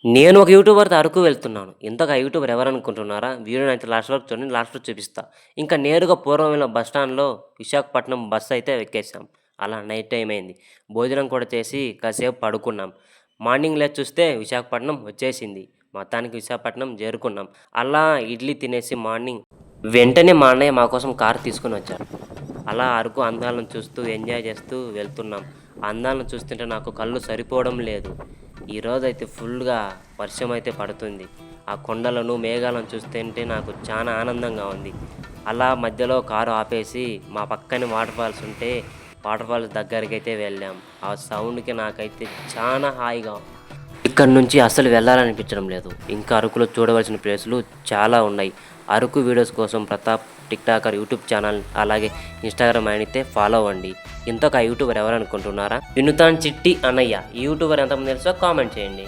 నేను ఒక యూట్యూబర్‌తో అరకు వెళ్తున్నాను. ఇంతకు ఆ యూట్యూబర్ ఎవరనుకుంటున్నారా? వీడియోనైతే లాస్ట్ వరకు చూడండి. లాస్ట్‌లో చూపిస్తా. ఇంకా నేరుగా పూర్వం వెళ్ళిన బస్ స్టాండ్‌లో విశాఖపట్నం బస్సయితే ఎక్కేసాం. అలా నైట్ టైమ్ అయింది. భోజనం కూడా చేసి కాసేపు పడుకున్నాం. మార్నింగ్ లేచి చూస్తే విశాఖపట్నం వచ్చేసింది. మొత్తానికి విశాఖపట్నం చేరుకున్నాం. అలా ఇడ్లీ తినేసి మార్నింగ్ వెంటనే మా అన్నయ్య మా కోసం కారు తీసుకొనొచ్చాడు. అలా అరకు అందాలను చూస్తూ, ఎంజాయ్ చేస్తూ వెళ్తున్నాం. ఆ అందాలను చూస్తుంటే నాకు కళ్ళు సరిపోవడం లేదు. ఈరోజైతే ఫుల్‌గా వర్షమైతే పడుతుంది. ఆ కొండలను, మేఘాలను చూస్తుంటే నాకు చానా ఆనందంగా ఉంది. అలా మధ్యలో కారు ఆపేసి మా పక్కనే వాటర్ ఫాల్స్ ఉంటే, వాటర్ ఫాల్స్ దగ్గరికైతే వెళ్ళాం. ఆ సౌండ్‌కి నాకైతే చానా హాయిగా ఇక్కడి నుంచి అస్సలు వెళ్ళాలనిపించడం లేదు. ఇంకా అరకులో చూడవలసిన ప్లేసులు చాలా ఉన్నాయి. అరకు వీడియోస్ కోసం ప్రతాప్ టిక్‌టాకర్ యూట్యూబ్ ఛానల్ అలాగే ఇన్‌స్టాగ్రామ్ అయితే ఫాలో అవ్వండి. ఇంతకు ఆ యూట్యూబర్ ఎవరనుకుంటున్నారా? వినుతాన్ చిట్టి అన్నయ్య. ఈ యూట్యూబర్ ఎంతమంది తెలుసో కామెంట్ చేయండి.